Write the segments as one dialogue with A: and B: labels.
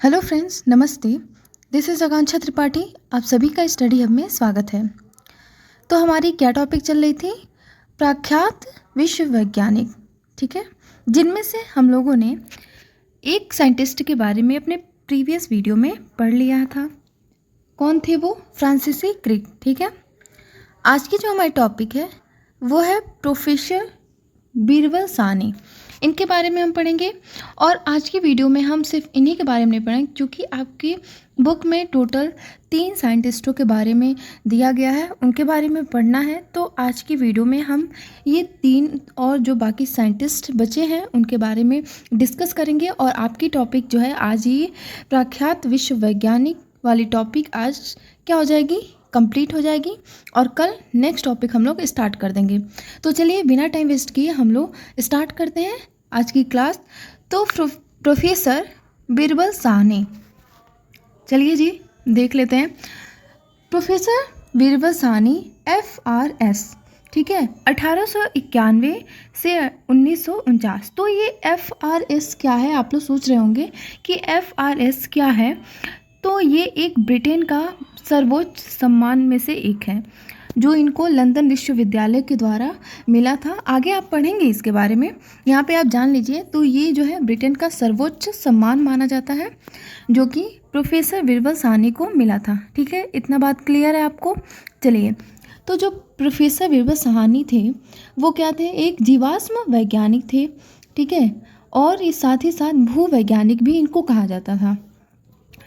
A: Hello friends, नमस्ते। This is आकांक्षा त्रिपाठी। आप सभी का स्टडी हब में स्वागत है। तो हमारी क्या टॉपिक चल रही थी? प्रख्यात विश्व वैज्ञानिक, ठीक है, जिनमें से हम लोगों ने एक साइंटिस्ट के बारे में अपने प्रीवियस वीडियो में पढ़ लिया था। कौन थे वो? फ्रांसिस क्रिक, ठीक है। आज की जो हमारी टॉपिक है वो है प्रोफेसर बीरबल साहनी। इनके बारे में हम पढ़ेंगे और आज की वीडियो में हम सिर्फ इन्हीं के बारे में नहीं पढ़ेंगे, क्योंकि आपकी बुक में टोटल 3 साइंटिस्टों के बारे में दिया गया है, उनके बारे में पढ़ना है। तो आज की वीडियो में हम ये 3 और जो बाकी साइंटिस्ट बचे हैं उनके बारे में डिस्कस करेंगे। और आपकी टॉपिक जो है आज ये प्रख्यात विश्व वैज्ञानिक वाली टॉपिक आज क्या हो जाएगी? कंप्लीट हो जाएगी और कल नेक्स्ट टॉपिक हम लोग स्टार्ट कर देंगे। तो चलिए बिना टाइम वेस्ट किए हम लोग स्टार्ट करते हैं आज की क्लास। तो प्रोफेसर बीरबल साहनी, चलिए जी देख लेते हैं। प्रोफेसर बीरबल साहनी FRS, ठीक है, 1891 से 1949। तो ये FRS क्या है? आप लोग सोच रहे होंगे कि FRS क्या है। तो ये एक ब्रिटेन का सर्वोच्च सम्मान में से एक है, जो इनको लंदन विश्वविद्यालय के द्वारा मिला था। आगे आप पढ़ेंगे इसके बारे में, यहाँ पे आप जान लीजिए। तो ये जो है ब्रिटेन का सर्वोच्च सम्मान माना जाता है, जो कि प्रोफेसर बीरबल साहनी को मिला था, ठीक है। इतना बात क्लियर है आपको? चलिए, तो जो प्रोफेसर बीरबल साहनी थे वो क्या थे? एक जीवाश्म वैज्ञानिक थे, ठीक है, और इस साथ ही साथ भूवैज्ञानिक भी इनको कहा जाता था।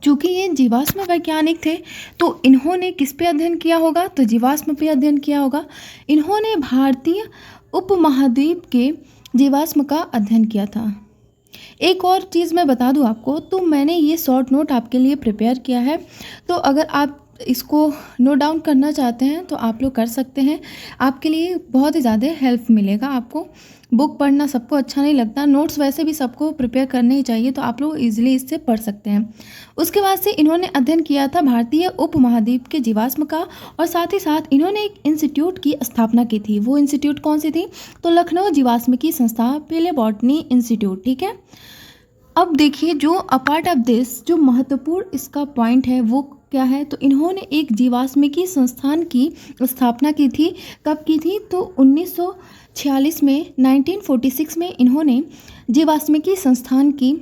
A: चूँकि ये जीवाश्म वैज्ञानिक थे तो इन्होंने किस पे अध्ययन किया होगा? तो जीवाश्म पे अध्ययन किया होगा। इन्होंने भारतीय उपमहाद्वीप के जीवाश्म का अध्ययन किया था। एक और चीज़ मैं बता दूं आपको, तो मैंने ये शॉर्ट नोट आपके लिए प्रिपेयर किया है। तो अगर आप इसको नोट डाउन करना चाहते हैं तो आप लोग कर सकते हैं। आपके लिए बहुत ही ज़्यादा हेल्प मिलेगा आपको। बुक पढ़ना सबको अच्छा नहीं लगता, नोट्स वैसे भी सबको प्रिपेयर करने ही चाहिए, तो आप लोग इजीली इससे पढ़ सकते हैं। उसके बाद से इन्होंने अध्ययन किया था भारतीय उपमहाद्वीप के जीवाश्म का, और साथ ही साथ इन्होंने एक इंस्टीट्यूट की स्थापना की थी। वो इंस्टीट्यूट कौन सी थी? तो लखनऊ जीवाश्म की संस्था, पहले बॉटनी इंस्टीट्यूट, ठीक है। अब देखिए, जो अपार्ट ऑफ दिस जो महत्वपूर्ण इसका पॉइंट है वो क्या है? तो इन्होंने एक जीवाश्मिकी संस्थान की स्थापना की थी। कब की थी? तो 1946 में, 1946 में इन्होंने जीवाश्मिकी संस्थान की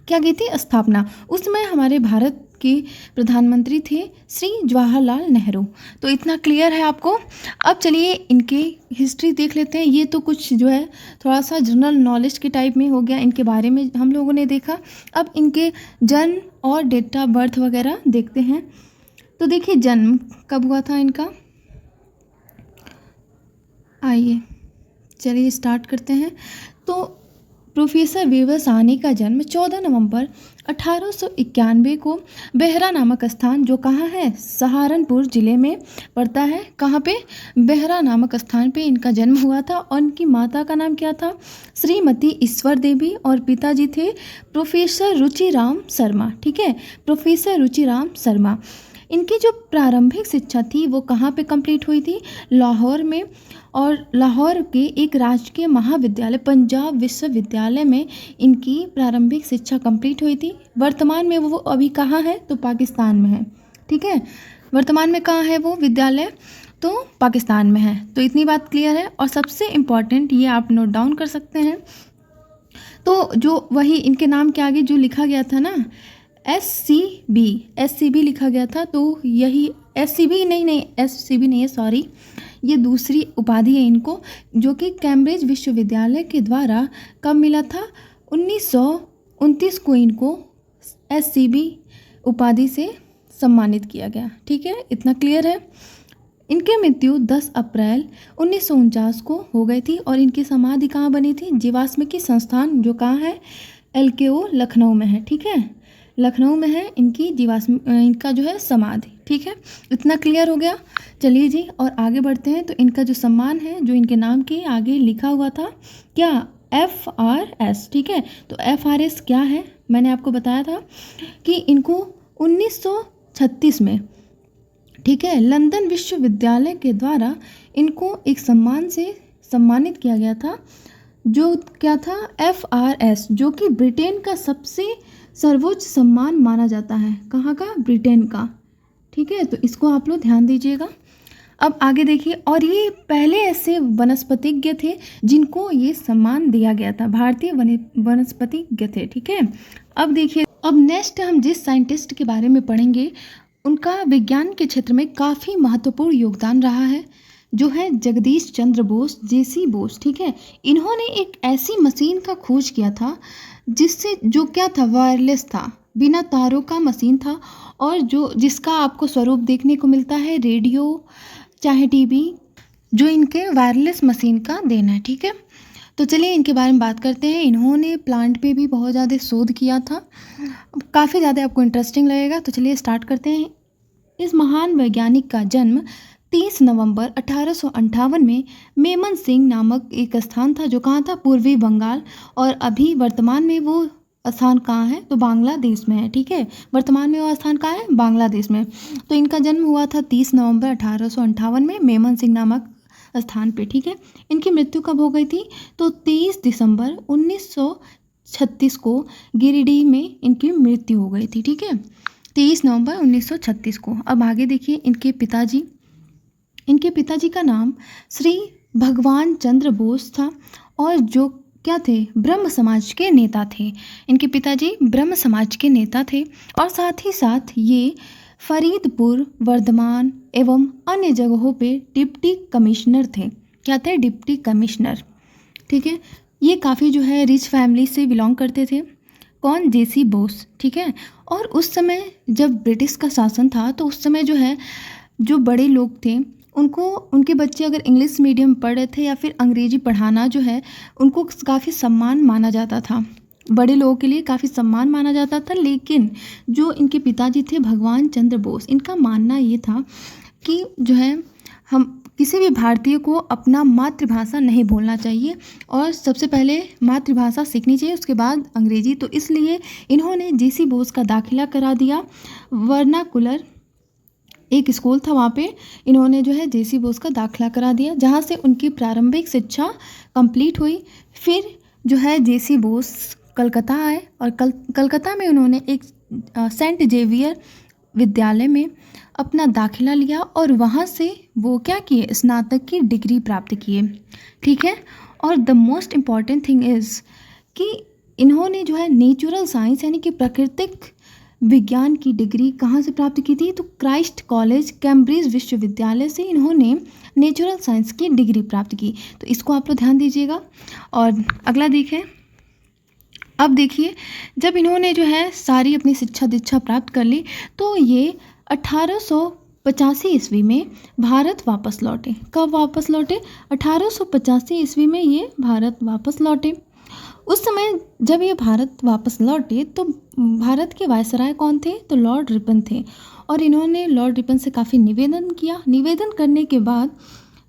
A: क्या की थी? स्थापना। उसमें हमारे भारत के प्रधानमंत्री थे श्री जवाहरलाल नेहरू। तो इतना क्लियर है आपको। अब चलिए इनकी हिस्ट्री देख लेते हैं। ये तो कुछ जो है थोड़ा सा जनरल नॉलेज के टाइप में हो गया, इनके बारे में हम लोगों ने देखा। अब इनके जन्म और डेट ऑफ बर्थ वगैरह देखते हैं। तो देखिए, जन्म कब हुआ था इनका? आइए चलिए स्टार्ट करते हैं। तो प्रोफेसर बीरबल साहनी का जन्म 14 नवंबर 1891 को बेहरा नामक स्थान, जो कहाँ है? सहारनपुर ज़िले में पड़ता है। कहाँ पे? बेहरा नामक स्थान पे इनका जन्म हुआ था। और इनकी माता का नाम क्या था? श्रीमती ईश्वर देवी। और पिताजी थे प्रोफेसर रुचिराम शर्मा, ठीक है, प्रोफेसर रुचिराम शर्मा। इनकी जो प्रारंभिक शिक्षा थी वो कहाँ पे कंप्लीट हुई थी? लाहौर में। और लाहौर के एक राजकीय महाविद्यालय पंजाब विश्वविद्यालय में इनकी प्रारंभिक शिक्षा कंप्लीट हुई थी। वर्तमान में वो अभी कहाँ है? तो पाकिस्तान में है, ठीक है। वर्तमान में कहाँ है वो विद्यालय? तो पाकिस्तान में है। तो इतनी बात क्लियर है। और सबसे इम्पॉर्टेंट ये आप नोट डाउन कर सकते हैं। तो जो वही इनके नाम के आगे जो लिखा गया था ना, SCB लिखा गया था, तो यही SCB नहीं, SCB नहीं है, सॉरी, ये दूसरी उपाधि है इनको, जो कि कैम्ब्रिज विश्वविद्यालय के द्वारा कब मिला था? 1929 को इनको SCB उपाधि से सम्मानित किया गया, ठीक है। इतना क्लियर है। इनकी मृत्यु 10 अप्रैल 1949 को हो गई थी। और इनकी समाधि कहाँ बनी थी? जीवाश्मिकी संस्थान, जो कहाँ है? LKO लखनऊ में है, ठीक है, लखनऊ में है इनकी इनका जो है समाधि, ठीक है। इतना क्लियर हो गया। चलिए जी और आगे बढ़ते हैं। तो इनका जो सम्मान है, जो इनके नाम के आगे लिखा हुआ था, क्या? FRS, ठीक है। तो FRS क्या है? मैंने आपको बताया था कि इनको 1936 में, ठीक है, लंदन विश्वविद्यालय के द्वारा इनको एक सम्मान से सम्मानित किया गया था, जो क्या था? FRS, जो कि ब्रिटेन का सबसे सर्वोच्च सम्मान माना जाता है। कहाँ का? ब्रिटेन का। ठीक है, तो इसको आप लोग ध्यान दीजिएगा। अब आगे देखिए, और ये पहले ऐसे वनस्पतिज्ञ थे जिनको ये सम्मान दिया गया था, भारतीय वनस्पतिज्ञ थे। ठीक है, अब देखिए, अब नेक्स्ट हम जिस साइंटिस्ट के बारे में पढ़ेंगे उनका विज्ञान के क्षेत्र में काफ़ी महत्वपूर्ण योगदान रहा है, जो है जगदीश चंद्र बोस, जेसी बोस। ठीक है, इन्होंने एक ऐसी मशीन का खोज किया था जिससे, जो क्या था, वायरलेस था, बिना तारों का मशीन था, और जिसका आपको स्वरूप देखने को मिलता है रेडियो चाहे टीवी, जो इनके वायरलेस मशीन का देन है। ठीक है, तो चलिए इनके बारे में बात करते हैं। इन्होंने प्लांट पे भी बहुत ज़्यादा शोध किया था, काफ़ी ज़्यादा आपको इंटरेस्टिंग लगेगा। तो चलिए स्टार्ट करते हैं। इस महान वैज्ञानिक का जन्म 30 नवंबर 1858 में मेमन सिंह नामक एक स्थान था, जो कहाँ था? पूर्वी बंगाल। और अभी वर्तमान में वो स्थान कहाँ है? तो बांग्लादेश में है। ठीक है, वर्तमान में वो स्थान कहाँ है? बांग्लादेश में। तो इनका जन्म हुआ था 30 नवंबर 1858 में मेमन सिंह नामक स्थान पे। ठीक है, इनकी मृत्यु कब हो गई थी? तो 23 दिसंबर 1936 को गिरिडीह में इनकी मृत्यु हो गई थी। ठीक है, 23 नवंबर 1936 को। अब आगे देखिए, इनके पिताजी का नाम श्री भगवान चंद्र बोस था, और जो क्या थे? ब्रह्म समाज के नेता थे। इनके पिताजी ब्रह्म समाज के नेता थे, और साथ ही साथ ये फरीदपुर, वर्धमान एवं अन्य जगहों पे डिप्टी कमिश्नर थे। क्या थे? Deputy commissioner. ठीक है, ये काफ़ी जो है रिच फैमिली से बिलोंग करते थे। कौन? जेसी बोस। ठीक है, और उस समय जब ब्रिटिश का शासन था, तो उस समय जो है, जो बड़े लोग थे उनको, उनके बच्चे अगर इंग्लिश मीडियम पढ़ रहे थे या फिर अंग्रेजी पढ़ाना जो है, उनको काफ़ी सम्मान माना जाता था, बड़े लोगों के लिए काफ़ी सम्मान माना जाता था। लेकिन जो इनके पिताजी थे भगवान चंद्र बोस, इनका मानना ये था कि जो है, हम किसी भी भारतीय को अपना मातृभाषा नहीं भूलना चाहिए, और सबसे पहले मातृभाषा सीखनी चाहिए, उसके बाद अंग्रेजी। तो इसलिए इन्होंने जेसी बोस का दाखिला करा दिया वर्नाकुलर, एक स्कूल था, वहाँ पे इन्होंने जो है जेसी बोस का दाखिला करा दिया, जहाँ से उनकी प्रारंभिक शिक्षा कंप्लीट हुई। फिर जो है जेसी बोस कलकत्ता आए, और कलकत्ता में उन्होंने एक सेंट जेवियर विद्यालय में अपना दाखिला लिया, और वहाँ से वो क्या किए? स्नातक की डिग्री प्राप्त किए। ठीक है, और the most important thing is कि इन्होंने जो है नेचुरल साइंस यानी कि प्राकृतिक विज्ञान की डिग्री कहाँ से प्राप्त की थी? तो क्राइस्ट कॉलेज, कैम्ब्रिज विश्वविद्यालय से इन्होंने नेचुरल साइंस की डिग्री प्राप्त की। तो इसको आप लोग ध्यान दीजिएगा। और अगला देखें, अब देखिए, जब इन्होंने जो है सारी अपनी शिक्षा दीक्षा प्राप्त कर ली, तो ये 1885 ईस्वी में भारत वापस लौटे। कब वापस लौटे? 1885 ईस्वी में ये भारत वापस लौटे। उस समय जब ये भारत वापस लौटे, तो भारत के वायसराय कौन थे? तो लॉर्ड रिपन थे, और इन्होंने लॉर्ड रिपन से काफ़ी निवेदन किया। निवेदन करने के बाद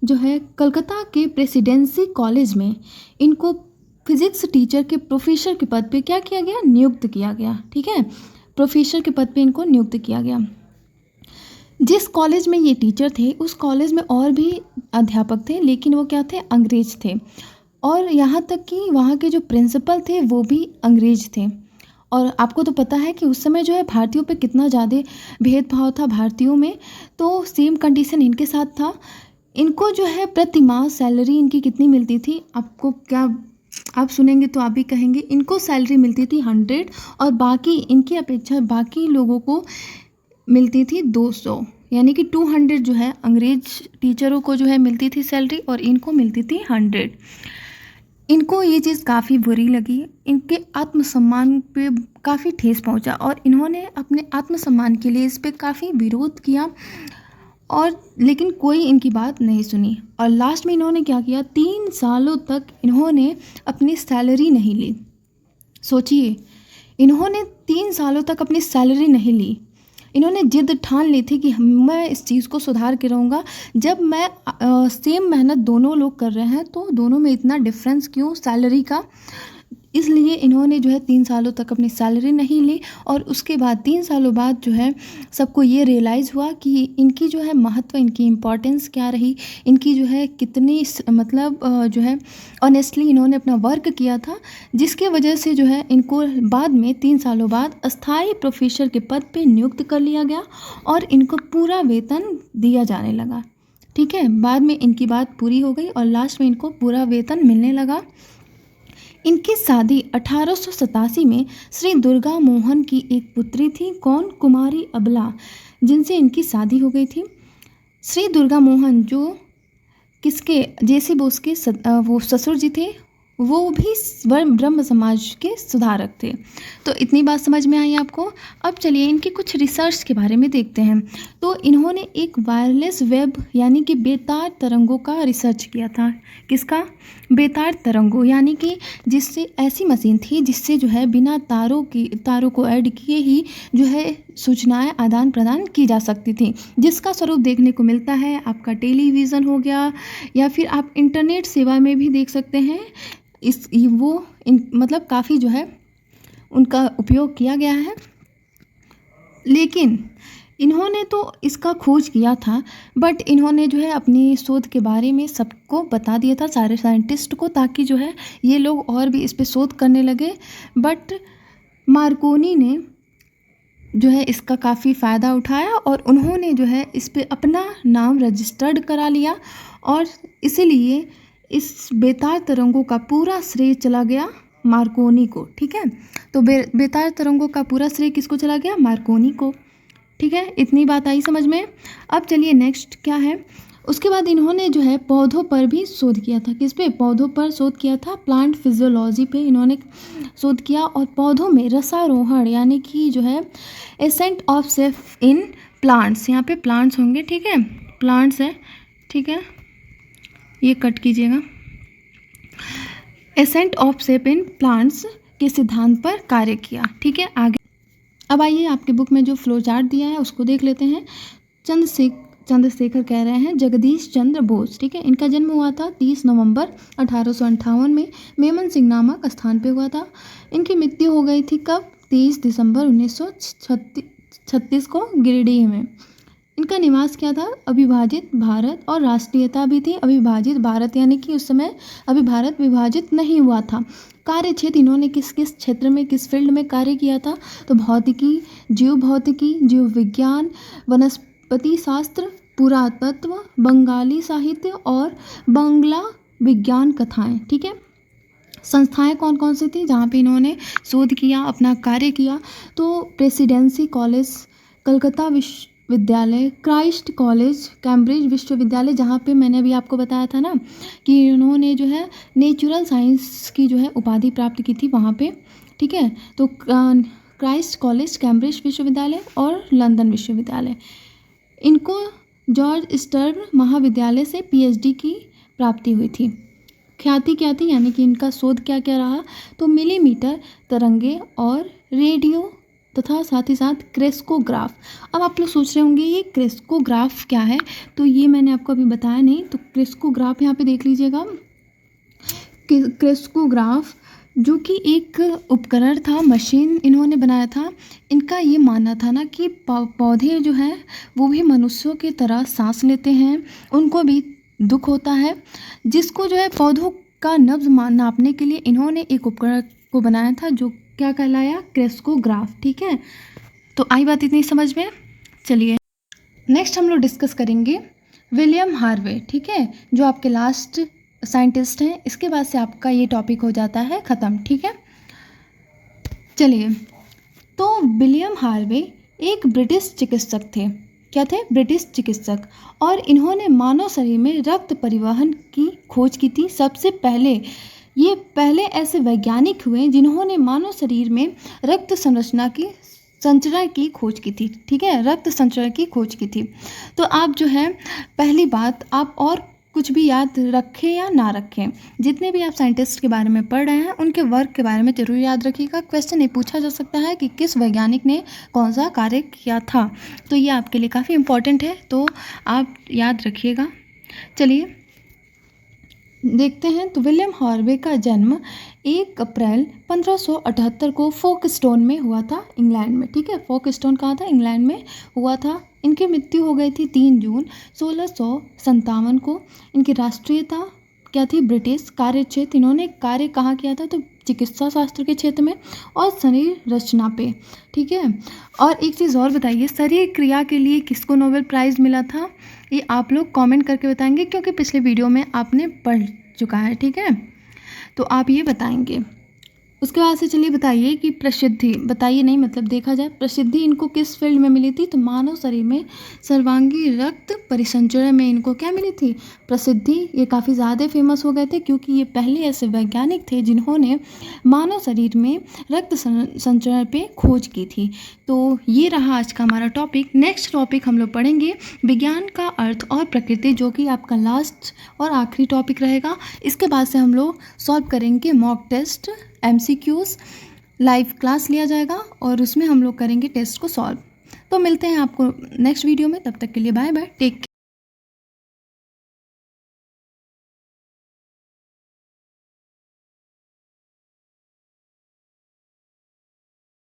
A: जो है कलकत्ता के प्रेसिडेंसी कॉलेज में इनको फिजिक्स टीचर के प्रोफेसर के पद पे क्या किया गया? नियुक्त किया गया। ठीक है, प्रोफेसर के पद पे इनको नियुक्त किया गया। जिस कॉलेज में ये टीचर थे, उस कॉलेज में और भी अध्यापक थे, लेकिन वो क्या थे? अंग्रेज थे, और यहाँ तक कि वहाँ के जो प्रिंसिपल थे वो भी अंग्रेज थे। और आपको तो पता है कि उस समय जो है भारतीयों पे कितना ज़्यादा भेदभाव था भारतीयों में, तो सेम कंडीशन इनके साथ था। इनको जो है प्रति माह सैलरी इनकी कितनी मिलती थी? आपको क्या, आप सुनेंगे तो आप भी कहेंगे, इनको सैलरी मिलती थी 100, और बाकी इनकी अपेक्षा बाकी लोगों को मिलती थी 200, यानी कि 200 जो है अंग्रेज टीचरों को जो है मिलती थी सैलरी, और इनको मिलती थी 100। इनको ये चीज़ काफ़ी बुरी लगी, इनके आत्मसम्मान पे काफ़ी ठेस पहुंचा, और इन्होंने अपने आत्मसम्मान के लिए इस पे काफ़ी विरोध किया, और लेकिन कोई इनकी बात नहीं सुनी। और लास्ट में इन्होंने क्या किया? 3 सालों तक इन्होंने अपनी सैलरी नहीं ली। सोचिए, इन्होंने 3 सालों तक अपनी सैलरी नहीं ली। इन्होंने जिद ठान ली थी कि मैं इस चीज़ को सुधार के रहूँगा। जब मैं सेम मेहनत दोनों लोग कर रहे हैं, तो दोनों में इतना डिफरेंस क्यों सैलरी का? इसलिए इन्होंने जो है 3 सालों तक अपनी सैलरी नहीं ली और उसके बाद 3 सालों बाद जो है सबको ये रियलाइज़ हुआ कि इनकी जो है महत्व, इनकी इम्पोर्टेंस क्या रही, इनकी जो है कितनी मतलब जो है ऑनेस्टली इन्होंने अपना वर्क किया था, जिसके वजह से जो है इनको बाद में 3 सालों बाद अस्थाई प्रोफेसर के पद पे नियुक्त कर लिया गया और इनको पूरा वेतन दिया जाने लगा। ठीक है, बाद में इनकी बात पूरी हो गई और लास्ट में इनको पूरा वेतन मिलने लगा। इनकी शादी 1887 में श्री दुर्गा मोहन की एक पुत्री थी, कौन, कुमारी अबला, जिनसे इनकी शादी हो गई थी। श्री दुर्गा मोहन जो किसके, जेसी बोस के वो ससुर जी थे, वो भी ब्रह्म समाज के सुधारक थे। तो इतनी बात समझ में आई आपको। अब चलिए इनके कुछ रिसर्च के बारे में देखते हैं। तो इन्होंने एक वायरलेस वेब यानी कि बेतार तरंगों का रिसर्च किया था। किसका? बेतार तरंगों, यानी कि जिससे ऐसी मशीन थी जिससे जो है बिना तारों को ऐड किए ही जो है सूचनाएं आदान प्रदान की जा सकती थी, जिसका स्वरूप देखने को मिलता है आपका टेलीविज़न हो गया या फिर आप इंटरनेट सेवा में भी देख सकते हैं। मतलब काफ़ी जो है उनका उपयोग किया गया है। लेकिन इन्होंने तो इसका खोज किया था, बट इन्होंने जो है अपनी शोध के बारे में सबको बता दिया था, सारे साइंटिस्ट को, ताकि जो है ये लोग और भी इस पे शोध करने लगे। बट मार्कोनी ने जो है इसका काफ़ी फ़ायदा उठाया और उन्होंने जो है इस पे अपना नाम रजिस्टर्ड करा लिया और इसीलिए इस बेतार तरंगों का पूरा श्रेय चला गया मार्कोनी को। ठीक है, तो बेतार तरंगों का पूरा श्रेय किसको चला गया? मार्कोनी को। ठीक है, इतनी बात आई समझ में। अब चलिए नेक्स्ट क्या है। उसके बाद इन्होंने जो है पौधों पर भी शोध किया था। किस पे? पौधों पर शोध किया था, प्लांट फिजियोलॉजी पे इन्होंने शोध किया और पौधों में रसारोहण यानी कि जो है ascent of safe in plants, यहाँ पे प्लांट्स होंगे, ठीक है, प्लांट्स है, ठीक है, ये कट कीजिएगा, ascent of safe in plants के सिद्धांत पर कार्य किया। ठीक है, आगे अब आइए आपके बुक में जो फ्लो चार्ट दिया है उसको देख लेते हैं। चंद्रशेखर कह रहे हैं जगदीश चंद्र बोस। ठीक है, इनका जन्म हुआ था 30 नवंबर 1858 में मेमन सिंह नामक स्थान पे हुआ था। इनकी मृत्यु हो गई थी कब? 23 दिसंबर 1936 को गिरिडीह में। इनका निवास क्या था? अविभाजित भारत, और राष्ट्रीयता भी थी अविभाजित भारत, यानी कि उस समय अभी भारत विभाजित नहीं हुआ था। कार्य क्षेत्र इन्होंने किस किस क्षेत्र में, किस फील्ड में कार्य किया था? तो भौतिकी, जीव भौतिकी, जीव विज्ञान, वनस्पति शास्त्र, पुरातत्व, बंगाली साहित्य और बंगला विज्ञान कथाएं। ठीक है, संस्थाएं कौन कौन सी थी जहाँ पे इन्होंने शोध किया, अपना कार्य किया? तो प्रेसिडेंसी कॉलेज कलकत्ता विश्वविद्यालय, क्राइस्ट कॉलेज कैम्ब्रिज विश्वविद्यालय, जहाँ पे मैंने अभी आपको बताया था ना कि उन्होंने जो है नेचुरल साइंस की जो है उपाधि प्राप्त की थी वहाँ पे। ठीक है, तो क्राइस्ट कॉलेज कैम्ब्रिज विश्वविद्यालय और लंदन विश्वविद्यालय। इनको जॉर्ज स्टर्न महाविद्यालय से पीएचडी की प्राप्ति हुई थी। ख्याति क्या थी, यानी कि इनका शोध क्या क्या रहा? तो मिलीमीटर तरंगे और रेडियो तथा साथ ही साथ क्रेस्कोग्राफ। अब आप लोग सोच रहे होंगे ये क्रेस्कोग्राफ क्या है, तो ये मैंने आपको अभी बताया नहीं। तो क्रेस्कोग्राफ यहाँ पे देख लीजिएगा। क्रेस्कोग्राफ जो कि एक उपकरण था, मशीन इन्होंने बनाया था। इनका ये मानना था ना कि पौधे जो हैं वो भी मनुष्यों की तरह सांस लेते हैं, उनको भी दुख होता है, जिसको जो है पौधों का नब्ज नापने के लिए इन्होंने एक उपकरण को बनाया था जो क्या कहलाया? क्रेस्कोग्राफ। ठीक है, तो आई बात इतनी समझ में। चलिए नेक्स्ट हम लोग डिस्कस करेंगे विलियम हार्वे। ठीक है, जो आपके लास्ट साइंटिस्ट हैं। इसके बाद से आपका ये टॉपिक हो जाता है ख़त्म। ठीक है, चलिए, तो विलियम हार्वे एक ब्रिटिश चिकित्सक थे। क्या थे? ब्रिटिश चिकित्सक। और इन्होंने मानव शरीर में रक्त परिवहन की खोज की थी। सबसे पहले ये पहले ऐसे वैज्ञानिक हुए जिन्होंने मानव शरीर में रक्त संचरण की खोज की थी। ठीक है, रक्त संचरण की खोज की थी। तो आप जो है पहली बात, आप और कुछ भी याद रखें या ना रखें, जितने भी आप साइंटिस्ट के बारे में पढ़ रहे हैं उनके वर्क के बारे में जरूर याद रखिएगा। क्वेश्चन ये पूछा जा सकता है कि किस वैज्ञानिक ने कौन सा कार्य किया था, तो ये आपके लिए काफ़ी इम्पोर्टेंट है, तो आप याद रखिएगा। चलिए देखते हैं तो विलियम हार्वे का जन्म 1 अप्रैल 1578 को फोकस्टोन में हुआ था, इंग्लैंड में। ठीक है, फोकस्टोन कहाँ था? इंग्लैंड में हुआ था। इनकी मृत्यु हो गई थी 3 जून 1657 को। इनकी राष्ट्रीयता क्या थी? ब्रिटिश। कार्य क्षेत्र, इन्होंने कार्य कहाँ किया था? तो चिकित्सा शास्त्र के क्षेत्र में और शरीर रचना पे। ठीक है, और एक चीज़ और बताइए, शरीर क्रिया के लिए किसको नोबेल प्राइज़ मिला था? ये आप लोग कमेंट करके बताएंगे, क्योंकि पिछले वीडियो में आपने पढ़ चुका है। ठीक है, तो आप ये बताएंगे। उसके बाद से चलिए बताइए कि प्रसिद्धि, बताइए नहीं मतलब देखा जाए, प्रसिद्धि इनको किस फील्ड में मिली थी? तो मानव शरीर में सर्वांगी रक्त परिसंचरण में इनको क्या मिली थी? प्रसिद्धि। ये काफ़ी ज़्यादा फेमस हो गए थे क्योंकि ये पहले ऐसे वैज्ञानिक थे जिन्होंने मानव शरीर में रक्त संचरण पे खोज की थी। तो ये रहा आज का हमारा टॉपिक। नेक्स्ट टॉपिक हम लोग पढ़ेंगे विज्ञान का अर्थ और प्रकृति, जो कि आपका लास्ट और आखिरी टॉपिक रहेगा। इसके बाद से हम लोग सॉल्व करेंगे mock test, MCQs, live class लिया जाएगा और उसमें हम लोग करेंगे टेस्ट को सॉल्व। तो मिलते हैं आपको नेक्स्ट वीडियो में, तब तक के लिए बाय बाय, टेक केयर।